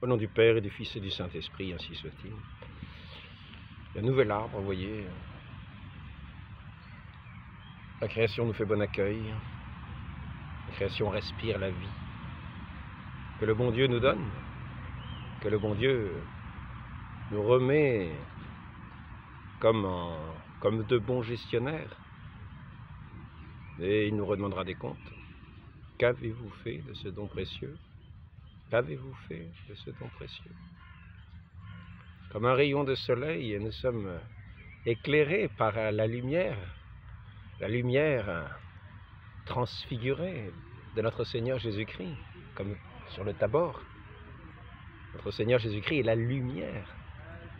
Au nom du Père et du Fils et du Saint-Esprit, ainsi soit-il. Le nouvel arbre, vous voyez. La création nous fait bon accueil. La création respire la vie. Que le bon Dieu nous donne. Que le bon Dieu nous remet comme de bons gestionnaires. Et il nous redemandera des comptes. Qu'avez-vous fait de ce don précieux? Qu'avez-vous fait de ce don précieux? Comme un rayon de soleil, nous sommes éclairés par la lumière transfigurée de notre Seigneur Jésus-Christ, comme sur le Tabor. Notre Seigneur Jésus-Christ est la lumière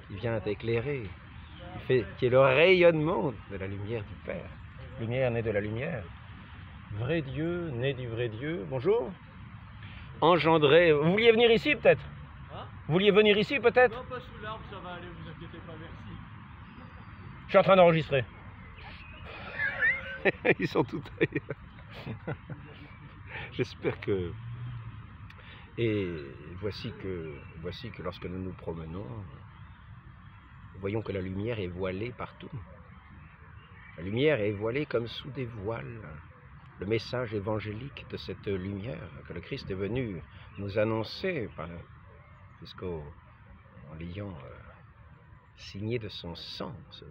qui vient éclairer, qui est le rayonnement de la lumière du Père. Lumière née de la lumière. Vrai Dieu, né du vrai Dieu. Bonjour. Engendré. Vous vouliez venir ici peut-être? Hein? Vous vouliez venir ici peut-être? Non, pas sous l'arbre, ça va aller, vous inquiétez pas, merci. Je suis en train d'enregistrer. Ils sont tout ailleurs. J'espère que... Et voici que lorsque nous nous promenons, voyons que la lumière est voilée partout. La lumière est voilée comme sous des voiles. Le message évangélique de cette lumière que le Christ est venu nous annoncer, puisqu'en l'ayant signé de son sang, ce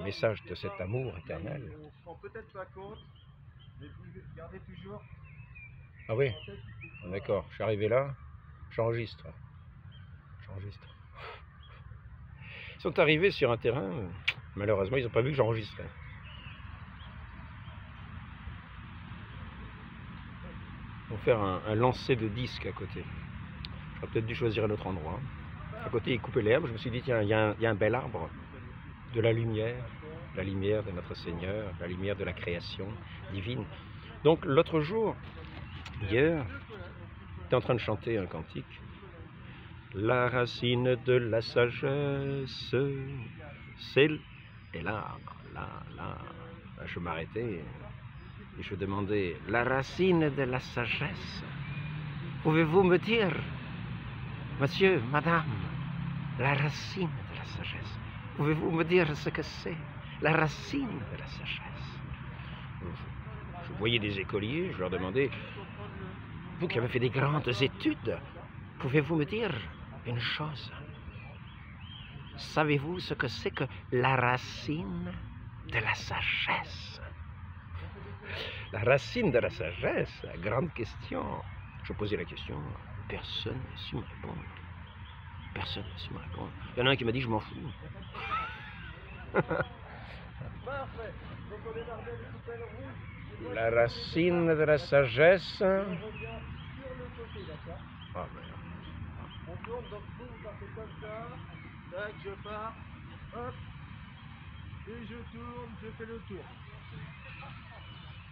message de cet amour éternel. On se rend peut-être pas compte, mais vous gardez toujours... Ah oui, d'accord, je suis arrivé là, j'enregistre. Ils sont arrivés sur un terrain, malheureusement ils n'ont pas vu que j'enregistrais. Ils vont faire un lancer de disques à côté. J'aurais peut-être dû choisir un autre endroit. À côté, ils coupaient l'herbe, je me suis dit, tiens, il y a un bel arbre de la lumière de notre Seigneur, la lumière de la création divine. Donc l'autre jour, hier, j'étais en train de chanter un cantique. La racine de la sagesse, c'est... Et là, je m'arrêtais et je demandais, la racine de la sagesse, pouvez-vous me dire, monsieur, madame, la racine de la sagesse, pouvez-vous me dire ce que c'est, la racine de la sagesse? Je voyais des écoliers, je leur demandais, vous qui avez fait des grandes études, pouvez-vous me dire une chose? Savez-vous ce que c'est que la racine de la sagesse? La racine de la sagesse, grande question. Je posais la question, personne n'a su me répondre. Personne n'a su me répondre. Il y en a un qui m'a dit, je m'en fous. La racine de la sagesse. On revient sur le côté, d'accord? Ah, merde. On tourne, donc vous partez comme ça. Tac, je pars. Hop. Et je tourne, je fais le tour.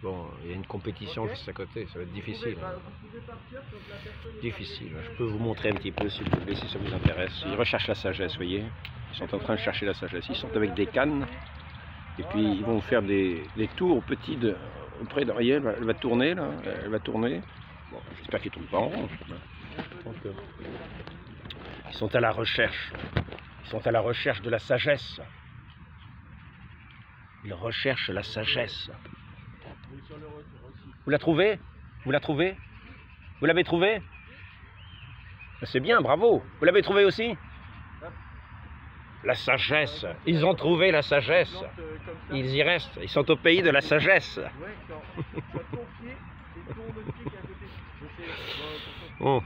Bon, il y a une compétition juste à côté, ça va être difficile. Vous pouvez partir, donc la personne... Difficile. Je peux vous montrer un petit peu si vous voulez, si ça vous intéresse. Ils recherchent la sagesse, vous voyez. Ils sont en train de chercher la sagesse. Ils sont avec des cannes. Et puis ils vont faire des tours petits auprès d'Ariel. Elle va tourner là. Elle va tourner. Bon, j'espère qu'ils ne tournent pas en rond. Donc, ils sont à la recherche. Ils sont à la recherche de la sagesse. Ils recherchent la sagesse. Vous la trouvez? Vous la trouvez? Vous l'avez trouvée? C'est bien, bravo. Vous l'avez trouvée aussi? La sagesse. Ils ont trouvé la sagesse. Ils y restent. Ils sont au pays de la sagesse. Bon.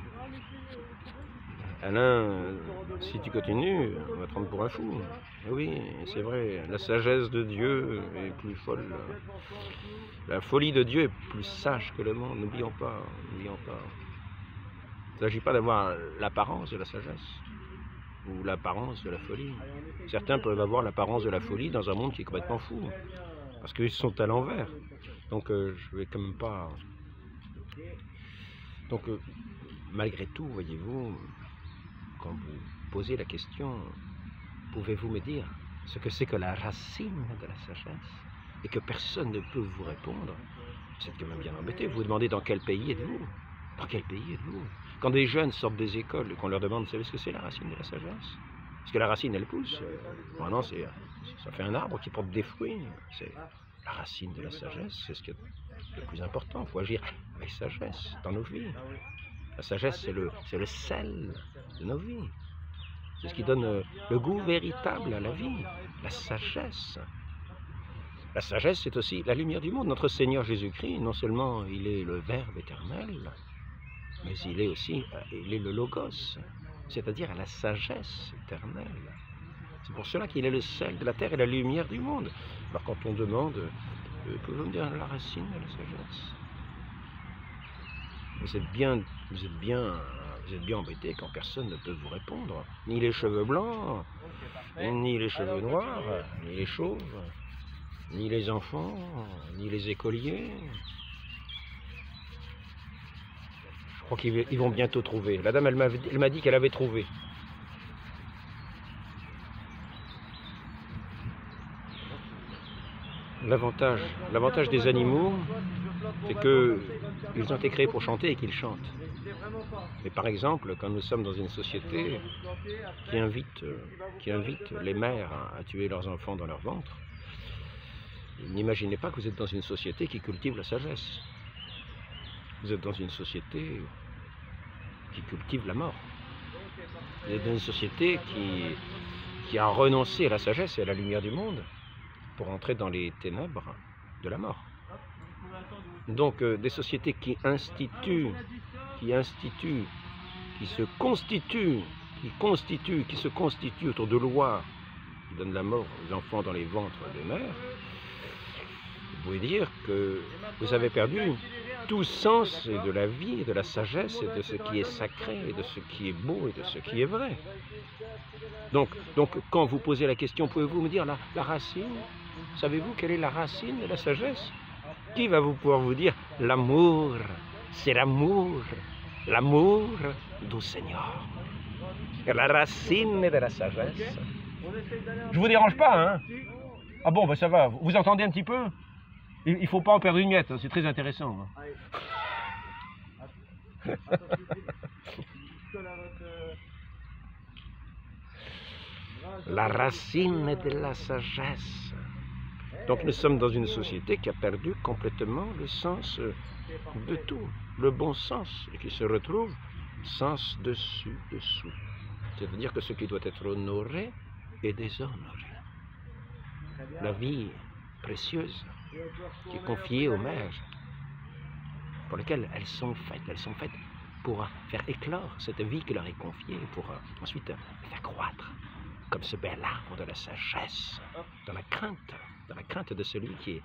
Alain, si tu continues, on va te prendre pour un fou. Oui, c'est vrai, la sagesse de Dieu est plus folle. La folie de Dieu est plus sage que le monde, n'oublions pas, n'oublions pas. Il ne s'agit pas d'avoir l'apparence de la sagesse ou l'apparence de la folie. Certains peuvent avoir l'apparence de la folie dans un monde qui est complètement fou, parce qu'ils sont à l'envers. Donc je vais quand même pas... Donc malgré tout, voyez-vous, quand vous posez la question, pouvez-vous me dire ce que c'est que la racine de la sagesse et que personne ne peut vous répondre? Vous êtes quand même bien embêté. Vous vous demandez dans quel pays êtes-vous? Dans quel pays êtes-vous? Quand des jeunes sortent des écoles et qu'on leur demande, vous savez ce que c'est la racine de la sagesse? Parce que la racine, elle pousse. Maintenant, ça fait un arbre qui porte des fruits. C'est la racine de la sagesse, c'est ce qui est le plus important. Il faut agir avec sagesse dans nos vies. La sagesse, c'est le sel de nos vies. C'est ce qui donne le goût véritable à la vie. La sagesse. La sagesse, c'est aussi la lumière du monde. Notre Seigneur Jésus-Christ, non seulement il est le Verbe éternel, mais il est aussi le Logos, c'est-à-dire la sagesse éternelle. C'est pour cela qu'il est le sel de la terre et la lumière du monde. Alors quand on demande, pouvez-vous me dire la racine de la sagesse? Vous êtes bien embêté quand personne ne peut vous répondre. Ni les cheveux blancs, ni les cheveux noirs, ni les chauves, ni les enfants, ni les écoliers. Je crois qu'ils vont bientôt trouver. La dame, elle m'a dit qu'elle avait trouvé. L'avantage des animaux, c'est qu'ils ont été créés pour chanter et qu'ils chantent. Mais par exemple, quand nous sommes dans une société qui invite les mères à tuer leurs enfants dans leur ventre, n'imaginez pas que vous êtes dans une société qui cultive la sagesse. Vous êtes dans une société qui cultive la mort. Vous êtes dans une société qui a renoncé à la sagesse et à la lumière du monde pour entrer dans les ténèbres de la mort. Donc des sociétés qui se constituent autour de lois qui donnent la mort aux enfants dans les ventres des mères, vous pouvez dire que vous avez perdu tout sens de la vie, de la sagesse, et de ce qui est sacré, et de ce qui est beau, et de ce qui est vrai. Donc quand vous posez la question, pouvez-vous me dire la racine? Savez-vous quelle est la racine de la sagesse? Qui va pouvoir vous dire l'amour? C'est l'amour du Seigneur. La racine de la sagesse. Je vous dérange pas, hein? Ah bon, ben ça va. Vous entendez un petit peu? Il ne faut pas en perdre une miette, c'est très intéressant. La racine de la sagesse. Donc nous sommes dans une société qui a perdu complètement le sens de tout, le bon sens, et qui se retrouve sens dessus, dessous. C'est-à-dire que ce qui doit être honoré est déshonoré. La vie précieuse qui est confiée aux mères, pour lesquelles elles sont faites pour faire éclore cette vie qui leur est confiée, pour ensuite faire croître, comme ce bel arbre de la sagesse, dans la crainte de celui qui est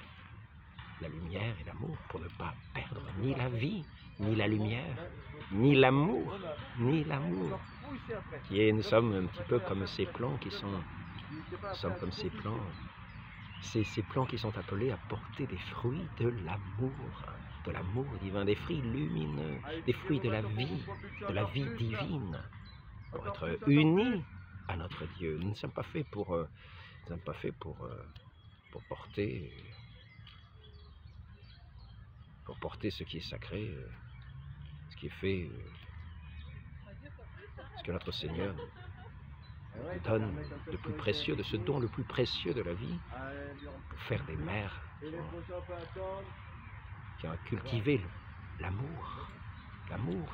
la lumière et l'amour, pour ne pas perdre ni la vie, ni la lumière, ni l'amour, Nous sommes un petit peu comme ces plants qui sont, ces plants qui sont appelés à porter des fruits de l'amour divin, des fruits lumineux, des fruits de la vie divine, pour être unis à notre Dieu. Nous ne sommes pas faits pour porter ce qui est sacré, ce qui est fait, ce que notre Seigneur donne de plus précieux, de ce don le plus précieux de la vie, pour faire des mères qui ont cultivé l'amour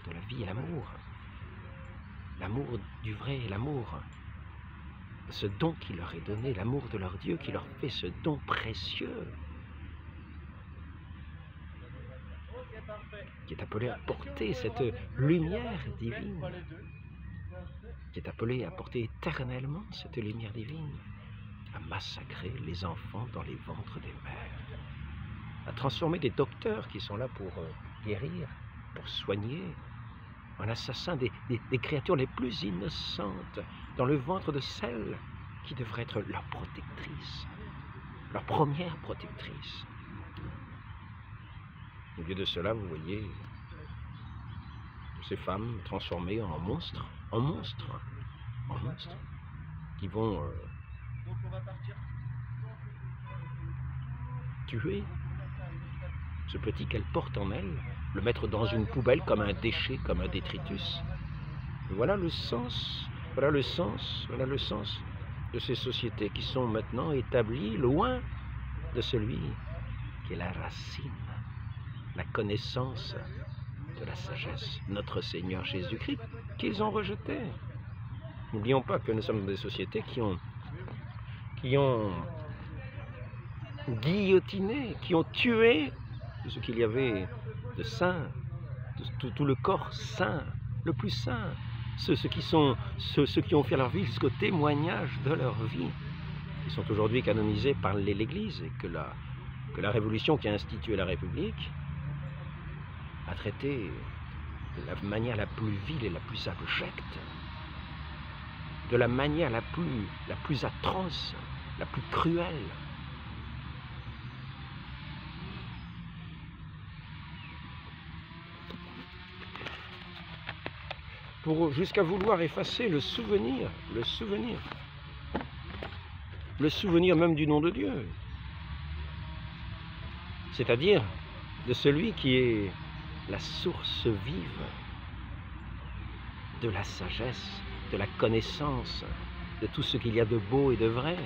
de la vie, l'amour du vrai, l'amour, ce don qui leur est donné, l'amour de leur Dieu qui leur fait ce don précieux, qui est appelé à porter cette lumière divine, qui est appelé à porter éternellement cette lumière divine, à massacrer les enfants dans les ventres des mères, à transformer des docteurs qui sont là pour guérir, pour soigner, en assassin des créatures les plus innocentes dans le ventre de celle qui devrait être leur protectrice, leur première protectrice. Au lieu de cela, vous voyez ces femmes transformées en monstres, qui vont ce petit qu'elle porte en elle, le mettre dans une poubelle comme un déchet, comme un détritus. Voilà le sens, voilà le sens, voilà le sens de ces sociétés qui sont maintenant établies loin de celui qui est la racine, la connaissance de la sagesse, notre Seigneur Jésus-Christ, qu'ils ont rejeté. N'oublions pas que nous sommes des sociétés qui ont guillotiné, qui ont tué tout ce qu'il y avait de saint, tout le corps saint, le plus saint, ceux qui ont fait leur vie jusqu'au témoignage de leur vie, qui sont aujourd'hui canonisés par l'Église, et que la Révolution qui a institué la République a traité de la manière la plus vile et la plus abjecte, de la manière la plus atroce, la plus cruelle. Jusqu'à vouloir effacer le souvenir même du nom de Dieu, c'est-à-dire de celui qui est la source vive de la sagesse, de la connaissance, de tout ce qu'il y a de beau et de vrai.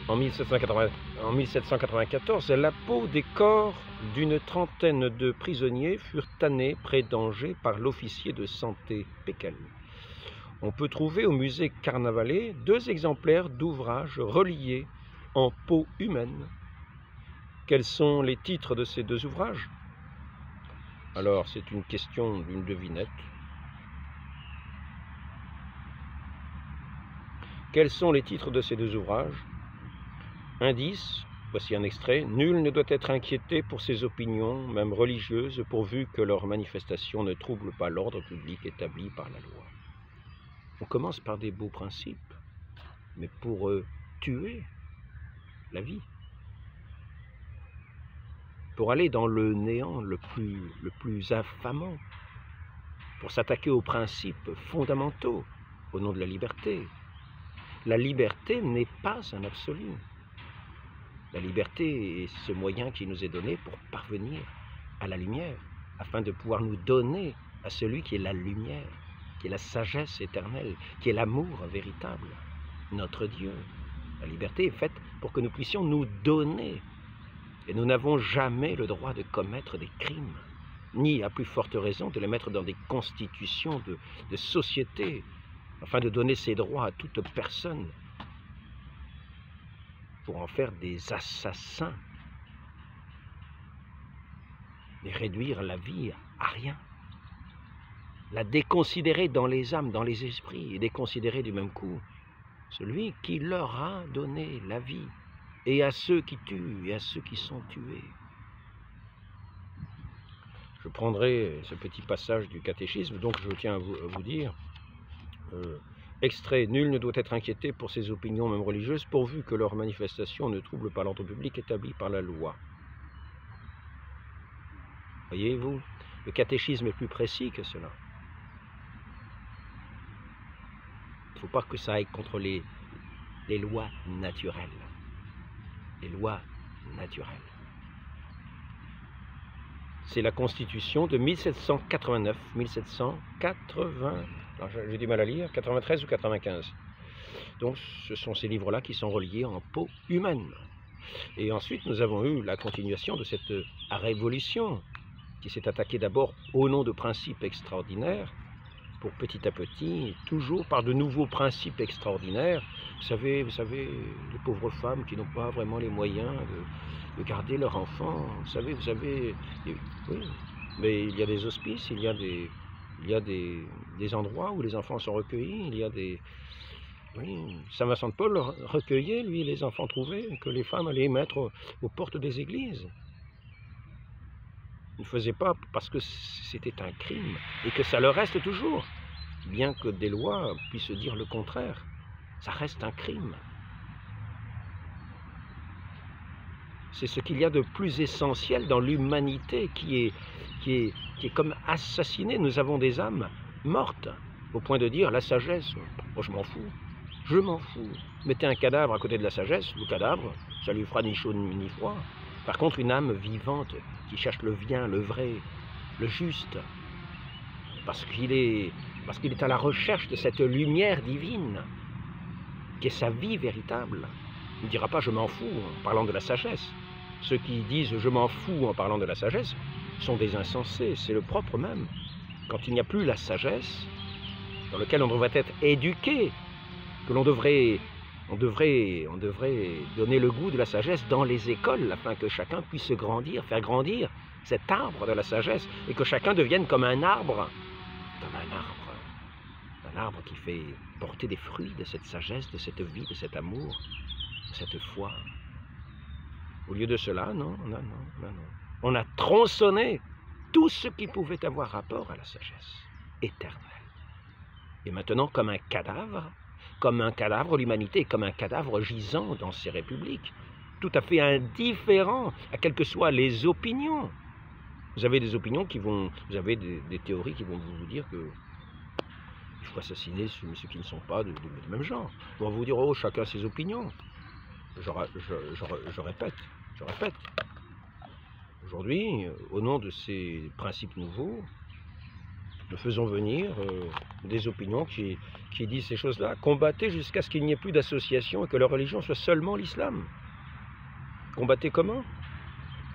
En 1794, la peau des corps d'une trentaine de prisonniers furent tannés près d'Angers par l'officier de santé Pékel. On peut trouver au musée Carnavalet 2 exemplaires d'ouvrages reliés en peau humaine. Quels sont les titres de ces 2 ouvrages? Alors, c'est une question d'une devinette. Quels sont les titres de ces 2 ouvrages? Indice, voici un extrait. Nul ne doit être inquiété pour ses opinions, même religieuses, pourvu que leurs manifestations ne troublent pas l'ordre public établi par la loi. On commence par des beaux principes, mais pour tuer la vie, pour aller dans le néant le plus infamant, pour s'attaquer aux principes fondamentaux au nom de la liberté. La liberté n'est pas un absolu. La liberté est ce moyen qui nous est donné pour parvenir à la lumière, afin de pouvoir nous donner à celui qui est la lumière, qui est la sagesse éternelle, qui est l'amour véritable, notre Dieu. La liberté est faite pour que nous puissions nous donner. Et nous n'avons jamais le droit de commettre des crimes, ni à plus forte raison de les mettre dans des constitutions de société, afin de donner ces droits à toute personne, pour en faire des assassins et réduire la vie à rien. La déconsidérer dans les âmes, dans les esprits, et déconsidérer du même coup celui qui leur a donné la vie, et à ceux qui tuent, et à ceux qui sont tués. Je prendrai ce petit passage du catéchisme, donc je tiens à vous dire, extrait, nul ne doit être inquiété pour ses opinions, même religieuses, pourvu que leurs manifestations ne troublent pas l'ordre public établi par la loi. Voyez-vous, le catéchisme est plus précis que cela. Il ne faut pas que ça aille contre les lois naturelles. Les lois naturelles. C'est la Constitution de 1789, 1780, alors j'ai du mal à lire, 93 ou 95. Donc ce sont ces livres-là qui sont reliés en peau humaine. Et ensuite nous avons eu la continuation de cette révolution qui s'est attaquée d'abord au nom de principes extraordinaires, pour petit à petit, toujours par de nouveaux principes extraordinaires. Vous savez, les pauvres femmes qui n'ont pas vraiment les moyens de garder leur enfant. Vous savez, oui, mais il y a des hospices, il y a des endroits où les enfants sont recueillis, il y a des... Oui, Saint Vincent de Paul recueillait, lui, les enfants trouvés, que les femmes allaient mettre aux portes des églises. Il ne faisait pas parce que c'était un crime, et que ça le reste toujours, bien que des lois puissent dire le contraire. Ça reste un crime. C'est ce qu'il y a de plus essentiel dans l'humanité qui est comme assassinée. Nous avons des âmes mortes, au point de dire la sagesse, moi je m'en fous. Je m'en fous. Mettez un cadavre à côté de la sagesse, le cadavre, ça lui fera ni chaud ni froid. Par contre, une âme vivante qui cherche le bien, le vrai, le juste, parce qu'il est à la recherche de cette lumière divine, qui est sa vie véritable. Il ne dira pas « je m'en fous » en parlant de la sagesse. Ceux qui disent « je m'en fous » en parlant de la sagesse sont des insensés, c'est le propre même. Quand il n'y a plus la sagesse, dans laquelle on devrait être éduqué, que on devrait donner le goût de la sagesse dans les écoles, afin que chacun puisse grandir, faire grandir cet arbre de la sagesse, et que chacun devienne comme un arbre qui fait porter des fruits de cette sagesse, de cette vie, de cet amour, de cette foi. Au lieu de cela, non. On a tronçonné tout ce qui pouvait avoir rapport à la sagesse éternelle. Et maintenant, comme un cadavre, l'humanité est comme un cadavre gisant dans ses républiques, tout à fait indifférent à quelles que soient les opinions. Vous avez des opinions vous avez des théories qui vont vous dire que il faut assassiner ceux qui ne sont pas du même genre. On va vous dire, oh, chacun ses opinions. Je répète. Aujourd'hui, au nom de ces principes nouveaux, nous faisons venir des opinions qui disent ces choses-là. Combattez jusqu'à ce qu'il n'y ait plus d'association et que leur religion soit seulement l'islam. Combattez comment?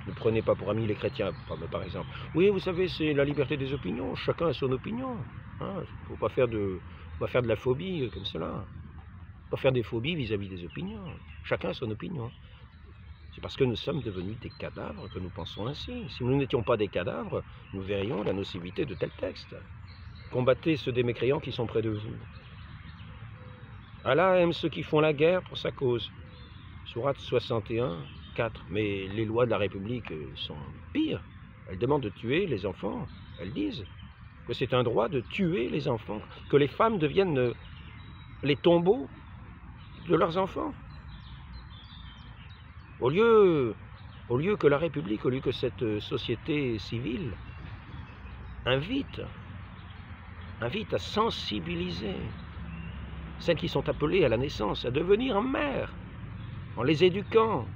Ne prenez pas pour amis les chrétiens, par exemple. Oui, vous savez, c'est la liberté des opinions. Chacun a son opinion. Il ne faut pas faire de la phobie comme cela. Il ne faut pas faire des phobies vis-à-vis des opinions. Chacun a son opinion. C'est parce que nous sommes devenus des cadavres que nous pensons ainsi. Si nous n'étions pas des cadavres, nous verrions la nocivité de tels textes. Combattez ceux des mécréants qui sont près de vous. Allah aime ceux qui font la guerre pour sa cause. Sourate 61, 4. Mais les lois de la République sont pires. Elles demandent de tuer les enfants. Elles disent que c'est un droit de tuer les enfants, que les femmes deviennent les tombeaux de leurs enfants. Au lieu que la République, au lieu que cette société civile invite à sensibiliser celles qui sont appelées à la naissance, à devenir mères, en les éduquant,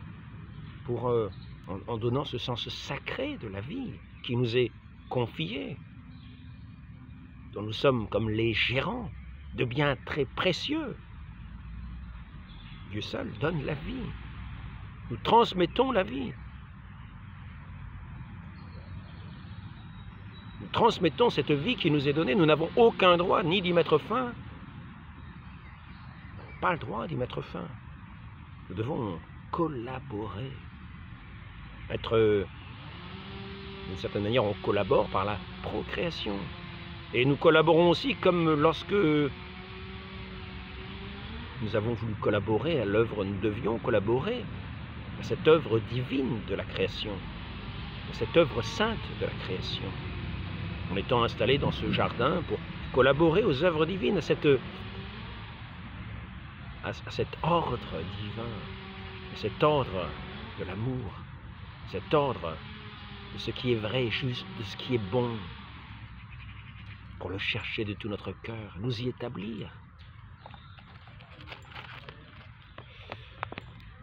en donnant ce sens sacré de la vie qui nous est confié, dont nous sommes comme les gérants de biens très précieux. Dieu seul donne la vie. Nous transmettons la vie. Nous transmettons cette vie qui nous est donnée. Nous n'avons aucun droit ni d'y mettre fin. Nous n'avons pas le droit d'y mettre fin. Nous devons collaborer. D'une certaine manière, on collabore par la procréation. Et nous collaborons aussi comme lorsque nous avons voulu collaborer à l'œuvre, nous devions collaborer à cette œuvre divine de la création, à cette œuvre sainte de la création, en étant installés dans ce jardin pour collaborer aux œuvres divines, à cet ordre divin, à cet ordre de l'amour, cet ordre de ce qui est vrai, juste, de ce qui est bon, pour le chercher de tout notre cœur, nous y établir.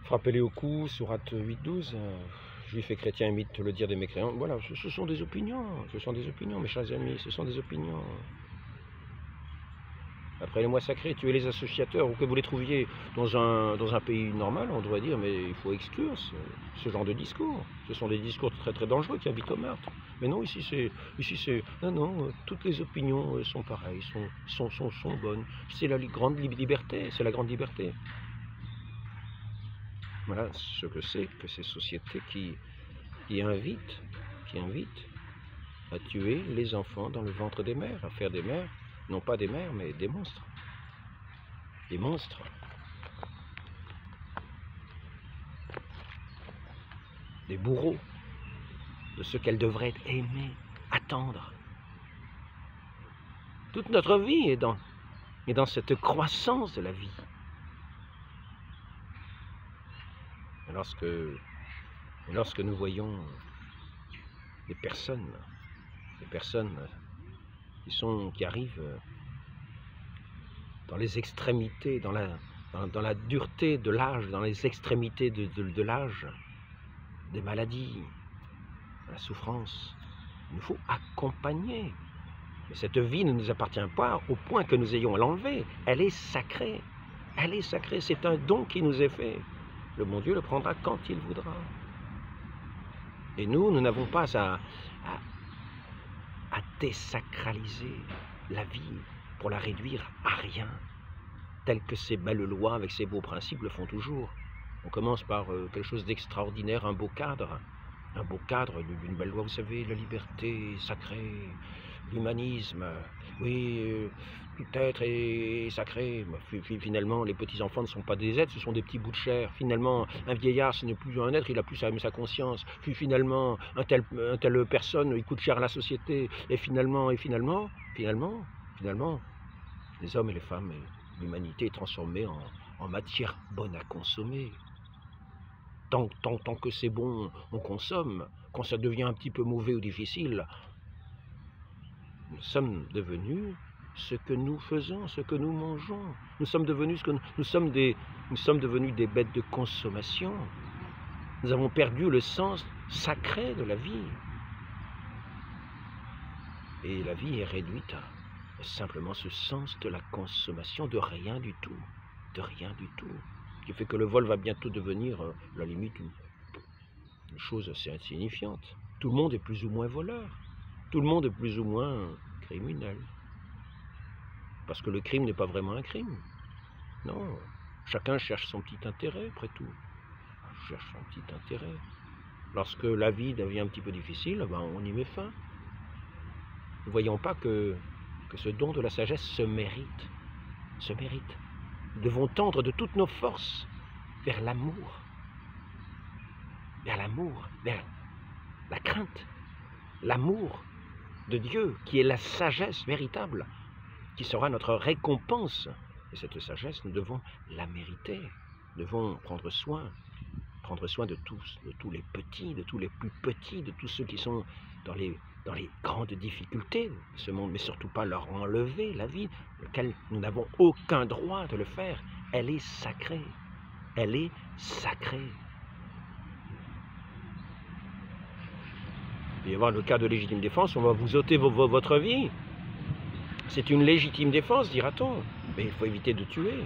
Frappez-les au cou, sourate 8-12, juifs et chrétiens imitent le dire des mécréants. Voilà, ce sont des opinions, mes chers amis, ce sont des opinions. Après les mois sacrés, tuer les associateurs, ou que vous les trouviez dans un pays normal, on devrait dire, mais il faut exclure ce genre de discours. Ce sont des discours très très dangereux qui invitent au meurtre. Mais non, ici c'est, non, toutes les opinions sont pareilles, sont bonnes. C'est la grande liberté, c'est la grande liberté. Voilà ce que c'est que ces sociétés qui invitent à tuer les enfants dans le ventre des mères, à faire des mères, non pas des mères, mais des monstres. Des monstres. Des bourreaux de ce qu'elles devraient aimer, attendre. Toute notre vie est dans cette croissance de la vie. Et lorsque nous voyons des personnes qui arrivent dans les extrémités, dans la dureté de l'âge, dans les extrémités de l'âge, des maladies, de la souffrance. Il nous faut accompagner. Mais cette vie ne nous appartient pas au point que nous ayons à l'enlever. Elle est sacrée. Elle est sacrée. C'est un don qui nous est fait. Le bon Dieu le prendra quand il voudra. Et nous n'avons pas à désacraliser la vie pour la réduire à rien, tel que ces belles lois avec ces beaux principes le font toujours. On commence par quelque chose d'extraordinaire, un beau cadre d'une belle loi, vous savez, la liberté sacrée, l'humanisme, oui, tout être est sacré. Finalement, les petits-enfants ne sont pas des êtres, ce sont des petits bouts de chair. Finalement, un vieillard, ce n'est plus un être, il a plus sa conscience. Puis finalement, un telle personne, il coûte cher à la société. Et finalement, les hommes et les femmes, l'humanité est transformée en matière bonne à consommer. Tant que c'est bon, on consomme. Quand ça devient un petit peu mauvais ou difficile, nous sommes devenus ce que nous faisons, ce que nous mangeons. Nous sommes devenus des bêtes de consommation. Nous avons perdu le sens sacré de la vie. Et la vie est réduite à simplement ce sens de la consommation, de rien du tout. De rien du tout. Ce qui fait que le vol va bientôt devenir, à la limite, une chose assez insignifiante. Tout le monde est plus ou moins voleur. Tout le monde est plus ou moins criminel. Parce que le crime n'est pas vraiment un crime. Non, chacun cherche son petit intérêt, après tout. Cherche son petit intérêt. Lorsque la vie devient un petit peu difficile, ben on y met fin. Ne voyons pas que ce don de la sagesse se mérite. Se mérite. Nous devons tendre de toutes nos forces vers l'amour. Vers l'amour, vers la crainte. L'amour de Dieu, qui est la sagesse véritable, qui sera notre récompense. Et cette sagesse, nous devons la mériter. Nous devons prendre soin de tous les petits, de tous les plus petits, de tous ceux qui sont dans les grandes difficultés de ce monde, mais surtout pas leur enlever la vie, laquelle nous n'avons aucun droit de le faire. Elle est sacrée. Elle est sacrée. Il va y avoir le cas de légitime défense, on va vous ôter votre vie. C'est une légitime défense, dira-t-on. Mais il faut éviter de tuer.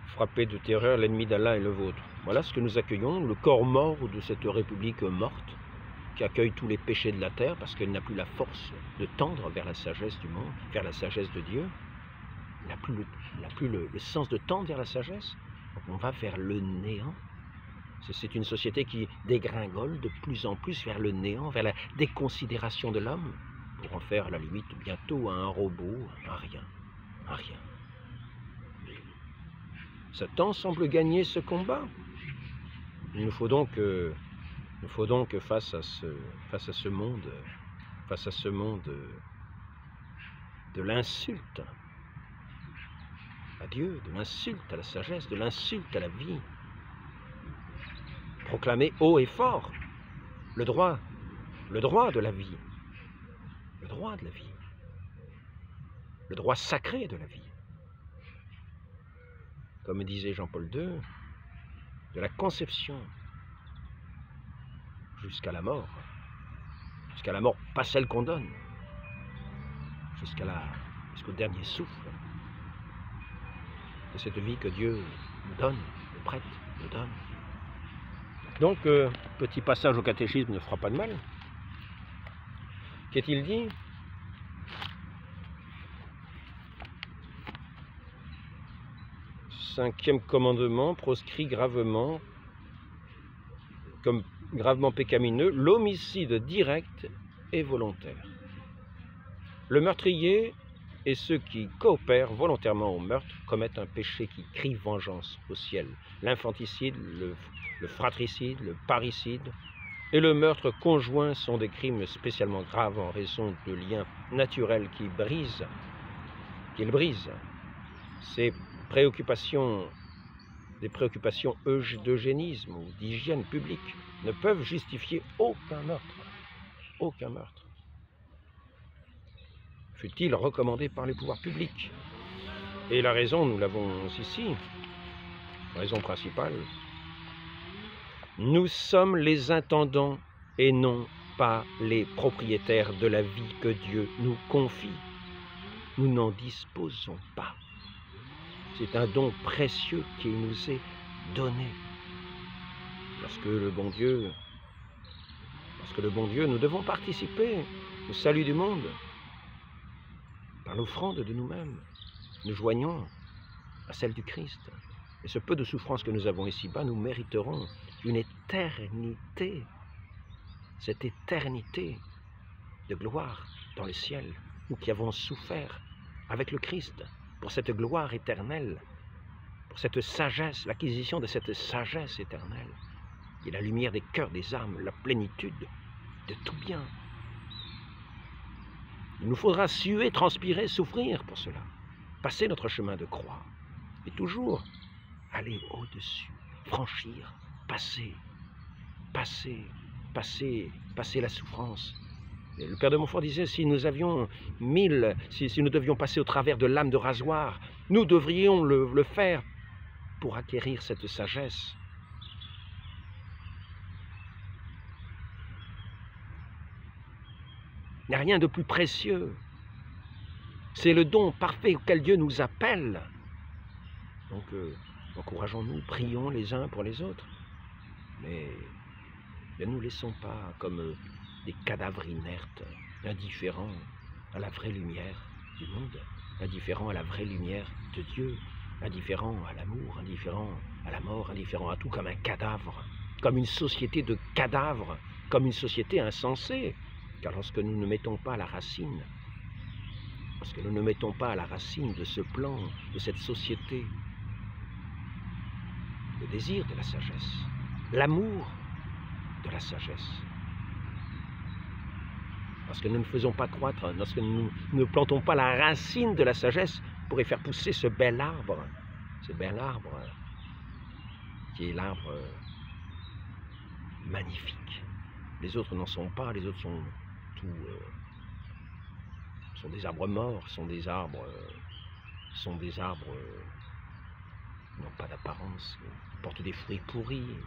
Frappez de terreur l'ennemi d'Allah et le vôtre. Voilà ce que nous accueillons, le corps mort de cette république morte, qui accueille tous les péchés de la terre, parce qu'elle n'a plus la force de tendre vers la sagesse du monde, vers la sagesse de Dieu. Elle n'a plus le sens de tendre vers la sagesse. Donc on va vers le néant. C'est une société qui dégringole de plus en plus vers le néant, vers la déconsidération de l'homme, pour en faire à la limite bientôt un robot, un rien, un rien. Satan semble gagner ce combat. Il nous faut donc face à ce monde de l'insulte à Dieu, de l'insulte à la sagesse, de l'insulte à la vie, proclamer haut et fort le droit de la vie, le droit de la vie, le droit sacré de la vie. Comme disait Jean-Paul II, de la conception jusqu'à la mort, pas celle qu'on donne, jusqu'au dernier souffle de cette vie que Dieu nous donne, nous prête, nous donne. Donc, petit passage au catéchisme ne fera pas de mal. Qu'est-il dit ? Cinquième commandement proscrit gravement, comme gravement pécamineux, l'homicide direct et volontaire. Le meurtrier et ceux qui coopèrent volontairement au meurtre commettent un péché qui crie vengeance au ciel. L'infanticide, le fratricide, le parricide et le meurtre conjoint sont des crimes spécialement graves en raison de liens naturels qu'ils brisent. Ces préoccupations des préoccupations d'eugénisme ou d'hygiène publique ne peuvent justifier aucun meurtre. Aucun meurtre. Fut-il recommandé par les pouvoirs publics. Et la raison, nous l'avons ici, raison principale, nous sommes les intendants et non pas les propriétaires de la vie que Dieu nous confie. Nous n'en disposons pas. C'est un don précieux qui nous est donné. Parce que le bon Dieu, nous devons participer au salut du monde par l'offrande de nous-mêmes. Nous joignons à celle du Christ. Et ce peu de souffrance que nous avons ici-bas, nous mériterons une éternité, cette éternité de gloire dans le ciel, nous qui avons souffert avec le Christ pour cette gloire éternelle, pour cette sagesse, l'acquisition de cette sagesse éternelle, qui est la lumière des cœurs, des âmes, la plénitude de tout bien. Il nous faudra suer, transpirer, souffrir pour cela, passer notre chemin de croix, et toujours aller au-dessus, franchir, passer la souffrance. Et le Père de Montfort disait, si nous avions si nous devions passer au travers de lame de rasoir, nous devrions le faire pour acquérir cette sagesse. Il n'y a rien de plus précieux. C'est le don parfait auquel Dieu nous appelle. Donc, encourageons-nous, prions les uns pour les autres. Mais ne nous laissons pas comme des cadavres inertes, indifférents à la vraie lumière du monde, indifférents à la vraie lumière de Dieu, indifférents à l'amour, indifférents à la mort, indifférents à tout, comme un cadavre, comme une société de cadavres, comme une société insensée. Car lorsque nous ne mettons pas la racine, de ce plan, de cette société, le désir de la sagesse, l'amour de la sagesse, lorsque nous ne faisons pas croître, lorsque nous ne plantons pas la racine de la sagesse pour y faire pousser ce bel arbre qui est l'arbre magnifique. Les autres n'en sont pas, les autres sont des arbres morts, sont des arbres qui n'ont pas d'apparence, qui portent des fruits pourris.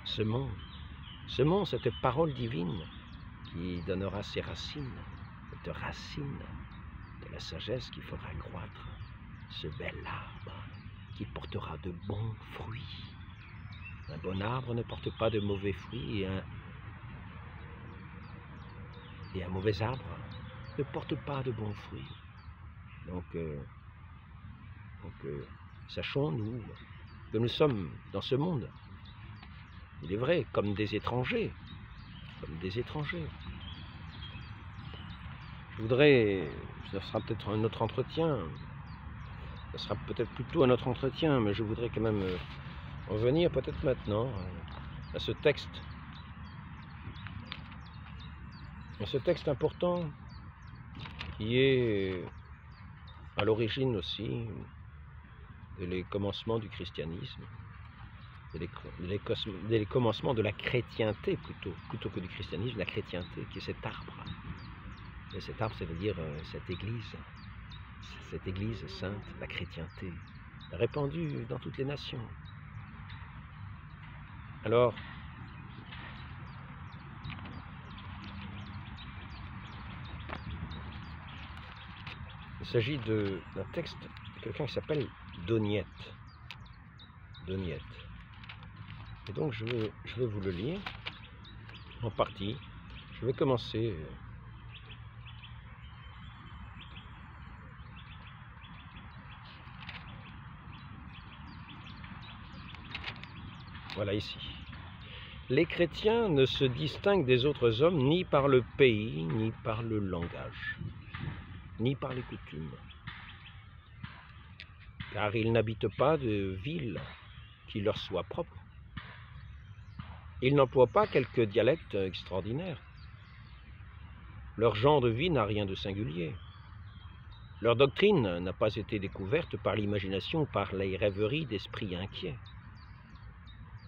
Semons cette parole divine qui donnera ses racines, cette racine de la sagesse qui fera croître ce bel arbre qui portera de bons fruits. Un bon arbre ne porte pas de mauvais fruits et un mauvais arbre ne porte pas de bons fruits. Donc sachons-nous que nous sommes dans ce monde, il est vrai, comme des étrangers. Je voudrais, ce sera peut-être un autre entretien, mais je voudrais quand même revenir peut-être maintenant à ce texte important qui est à l'origine aussi des commencements du christianisme, des commencements de la chrétienté plutôt que du christianisme, la chrétienté qui est cet arbre. Et cet arbre, c'est-à-dire cette église sainte, la chrétienté, répandue dans toutes les nations. Alors, il s'agit d'un texte de quelqu'un qui s'appelle Doniette. Et donc je vais vous le lire en partie. Je vais commencer voilà ici. Les chrétiens ne se distinguent des autres hommes ni par le pays, ni par le langage, ni par les coutumes, car ils n'habitent pas de ville qui leur soit propre. Ils n'emploient pas quelques dialectes extraordinaires. Leur genre de vie n'a rien de singulier. Leur doctrine n'a pas été découverte par l'imagination ou par les rêveries d'esprits inquiets.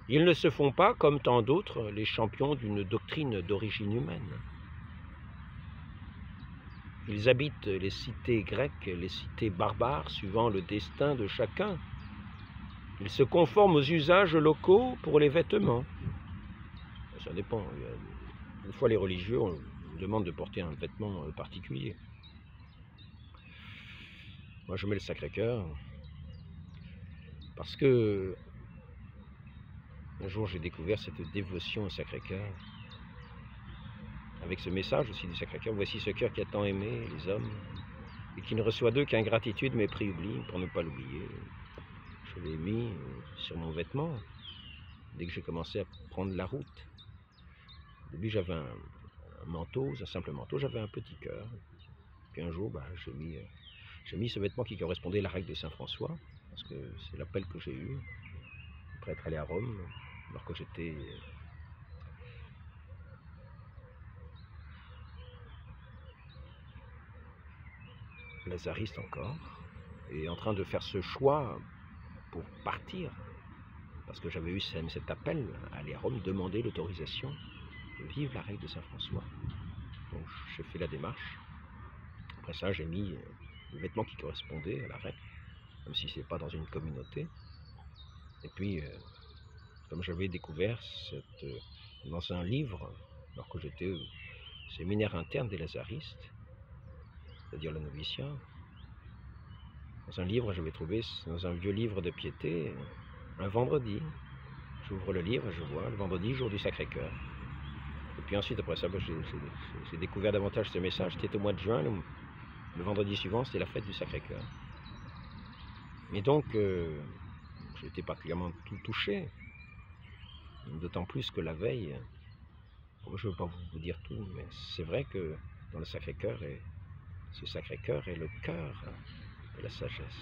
Ils ne se font pas, comme tant d'autres, les champions d'une doctrine d'origine humaine. Ils habitent les cités grecques, les cités barbares, suivant le destin de chacun. Ils se conforment aux usages locaux pour les vêtements. Ça dépend. Une fois les religieux, on demande de porter un vêtement particulier. Moi, je mets le Sacré-Cœur parce que un jour, j'ai découvert cette dévotion au Sacré-Cœur avec ce message aussi du Sacré-Cœur. Voici ce cœur qui a tant aimé les hommes et qui ne reçoit d'eux qu'ingratitude, mépris, oubli. Pour ne pas l'oublier, je l'ai mis sur mon vêtement dès que j'ai commencé à prendre la route. Au début, j'avais un manteau, un simple manteau, j'avais un petit cœur. Puis un jour, j'ai mis ce vêtement qui correspondait à la règle de Saint François, parce que c'est l'appel que j'ai eu, après être allé à Rome, alors que j'étais lazariste encore, et en train de faire ce choix pour partir, parce que j'avais eu cet appel à aller à Rome, demander l'autorisation de vivre la règle de Saint François. Donc j'ai fait la démarche. Après ça, j'ai mis le vêtement qui correspondait à la règle, même si ce n'est pas dans une communauté. Et puis, comme j'avais découvert dans un livre, alors que j'étais au séminaire interne des lazaristes, c'est-à-dire le noviciat, dans un livre, j'avais trouvé, dans un vieux livre de piété, un vendredi. J'ouvre le livre et je vois le vendredi, jour du Sacré-Cœur. Et puis ensuite, après ça, j'ai découvert davantage ce message. C'était au mois de juin, le vendredi suivant, c'était la fête du Sacré-Cœur. Et donc, j'étais particulièrement tout touché, d'autant plus que la veille, je ne veux pas vous dire tout, mais c'est vrai que dans le Sacré-Cœur, ce Sacré-Cœur est le cœur de la sagesse.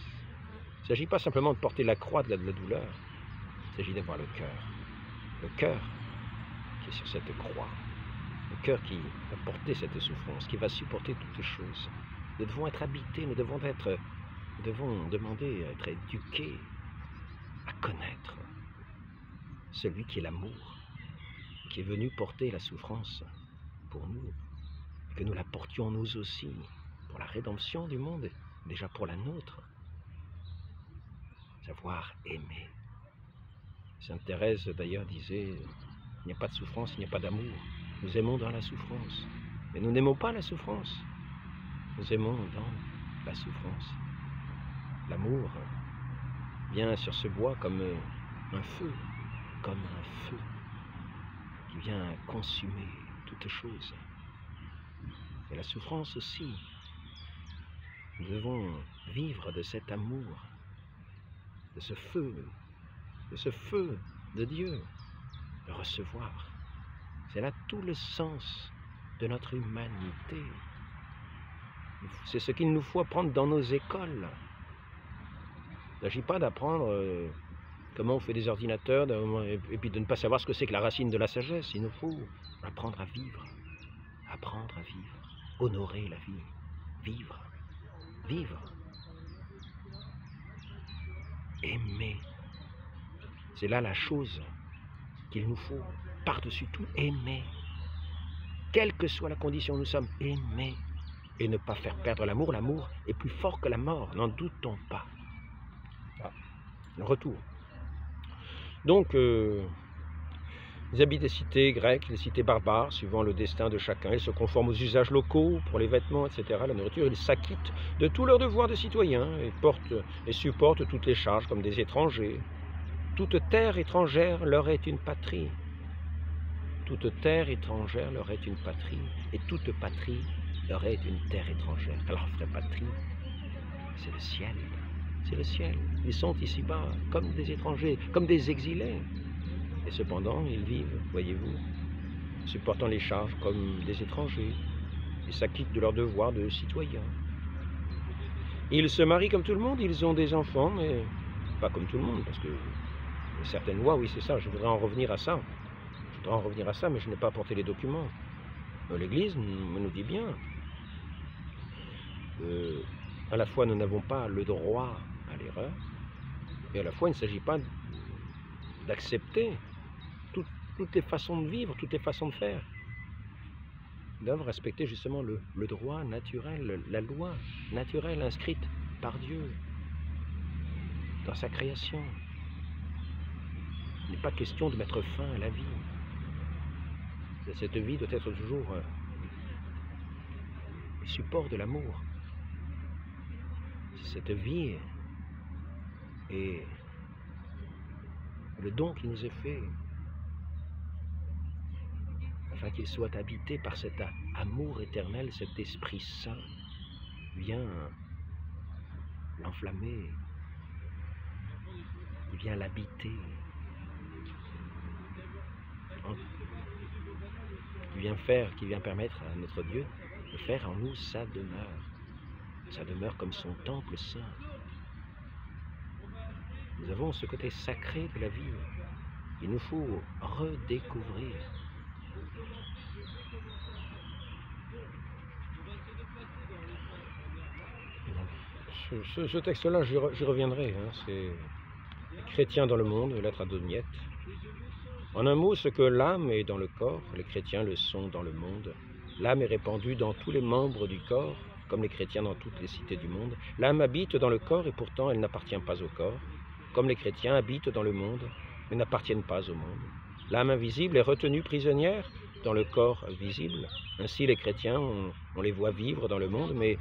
Il ne s'agit pas simplement de porter la croix de la douleur, il s'agit d'avoir le cœur qui est sur cette croix, le cœur qui va porter cette souffrance, qui va supporter toutes choses. Nous devons être habités, nous devons demander à être éduqués, à connaître celui qui est l'amour, qui est venu porter la souffrance pour nous, que nous la portions nous aussi, pour la rédemption du monde, déjà pour la nôtre. Savoir aimer. Sainte Thérèse d'ailleurs disait, il n'y a pas de souffrance, il n'y a pas d'amour. Nous aimons dans la souffrance, mais nous n'aimons pas la souffrance. Nous aimons dans la souffrance. L'amour vient sur ce bois comme un feu, qui vient consumer toute chose. Et la souffrance aussi. Nous devons vivre de cet amour, de ce feu de Dieu, le recevoir. C'est là tout le sens de notre humanité. C'est ce qu'il nous faut apprendre dans nos écoles. Il ne s'agit pas d'apprendre comment on fait des ordinateurs et puis de ne pas savoir ce que c'est que la racine de la sagesse. Il nous faut apprendre à vivre, honorer la vie, vivre, aimer. C'est là la chose qu'il nous faut, par-dessus tout, aimer. Quelle que soit la condition où nous sommes, aimer. Et ne pas faire perdre l'amour. L'amour est plus fort que la mort, n'en doutons pas. Ah, le retour. Donc, ils habitent des cités grecques, des cités barbares, suivant le destin de chacun. Ils se conforment aux usages locaux, pour les vêtements, etc., la nourriture. Ils s'acquittent de tous leurs devoirs de citoyens et supportent toutes les charges comme des étrangers. Toute terre étrangère leur est une patrie. Toute terre étrangère leur est une patrie. Et toute patrie leur est une terre étrangère. Alors, vraie patrie, c'est le ciel. C'est le ciel. Ils sont ici-bas comme des étrangers, comme des exilés. Et cependant, ils vivent, voyez-vous, supportant les charges comme des étrangers. Ils s'acquittent de leurs devoirs de citoyens. Ils se marient comme tout le monde, ils ont des enfants, mais pas comme tout le monde, parce que certaines lois, oui, c'est ça, je voudrais en revenir à ça. Mais je n'ai pas apporté les documents. L'Église nous dit bien À la fois, nous n'avons pas le droit à l'erreur, et à la fois, il ne s'agit pas d'accepter toutes les façons de vivre, toutes les façons de faire. Nous devons respecter justement le droit naturel, la loi naturelle inscrite par Dieu dans sa création. Il n'est pas question de mettre fin à la vie. Cette vie doit être toujours le support de l'amour. Cette vie est le don qui nous est fait, afin qu'il soit habité par cet amour éternel, cet Esprit Saint vient l'enflammer, il vient l'habiter, qui vient permettre à notre Dieu de faire en nous sa demeure comme son temple saint. Nous avons ce côté sacré de la vie qu'il nous faut redécouvrir. Ce texte-là, j'y reviendrai. Hein, c'est chrétien dans le monde, lettre à Doniette. En un mot, ce que l'âme est dans le corps, les chrétiens le sont dans le monde. L'âme est répandue dans tous les membres du corps, comme les chrétiens dans toutes les cités du monde. L'âme habite dans le corps et pourtant elle n'appartient pas au corps, comme les chrétiens habitent dans le monde, mais n'appartiennent pas au monde. L'âme invisible est retenue prisonnière dans le corps visible. Ainsi les chrétiens, on les voit vivre dans le monde, mais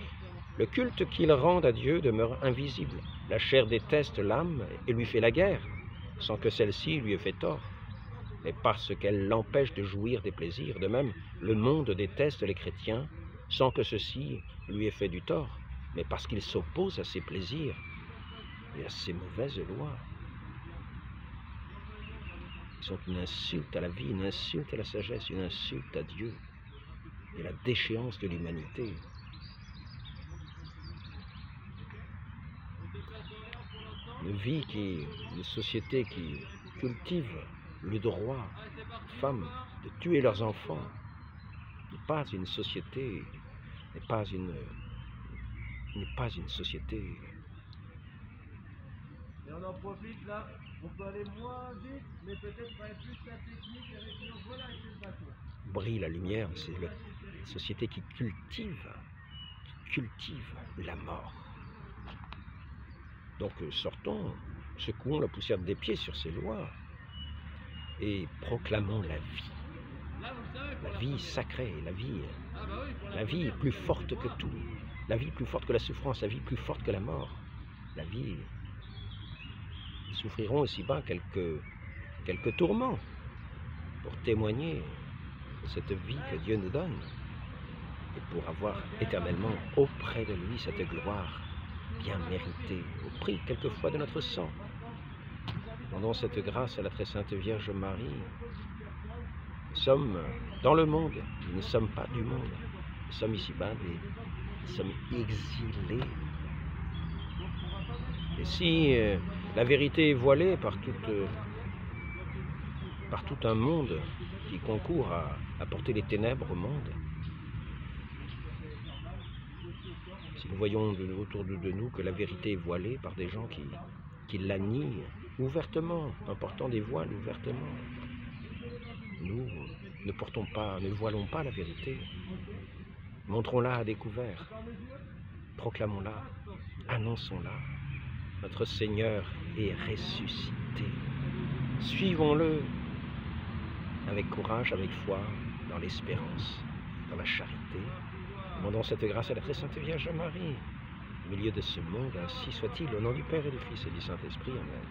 le culte qu'ils rendent à Dieu demeure invisible. La chair déteste l'âme et lui fait la guerre, sans que celle-ci lui ait fait tort, mais parce qu'elle l'empêche de jouir des plaisirs. De même, le monde déteste les chrétiens, sans que ceci lui ait fait du tort, mais parce qu'il s'oppose à ses plaisirs et à ses mauvaises lois. Ils sont une insulte à la vie, une insulte à la sagesse, une insulte à Dieu et la déchéance de l'humanité. Une société qui cultive le droit aux femmes de tuer leurs enfants n'est pas une société, n'est pas une société. Et on en profite là, on peut aller moins vite, mais peut-être pas plus la technique avec nos voilà avec le bateau. Brille la lumière, c'est la société qui cultive la mort. Donc sortons, secouons la poussière des pieds sur ces lois et proclamons la vie. La vie sacrée, la vie plus forte que tout, la vie plus forte que la souffrance, la vie plus forte que la mort. La vie, nous souffrirons ici-bas quelques tourments pour témoigner de cette vie que Dieu nous donne et pour avoir éternellement auprès de lui cette gloire bien méritée, au prix quelquefois de notre sang. Rendons cette grâce à la très sainte Vierge Marie. Nous sommes dans le monde, nous ne sommes pas du monde. Nous sommes ici-bas, nous sommes exilés. Et si la vérité est voilée par tout un monde qui concourt à porter les ténèbres au monde, si nous voyons autour de nous que la vérité est voilée par des gens qui la nient ouvertement, en portant des voiles ouvertement, nous ne voilons pas la vérité. Montrons-la à découvert, proclamons-la, annonçons-la. Notre Seigneur est ressuscité. Suivons-le avec courage, avec foi, dans l'espérance, dans la charité. Demandons cette grâce à la très sainte Vierge Marie. Au milieu de ce monde, ainsi soit-il, au nom du Père et du Fils et du Saint-Esprit. Amen.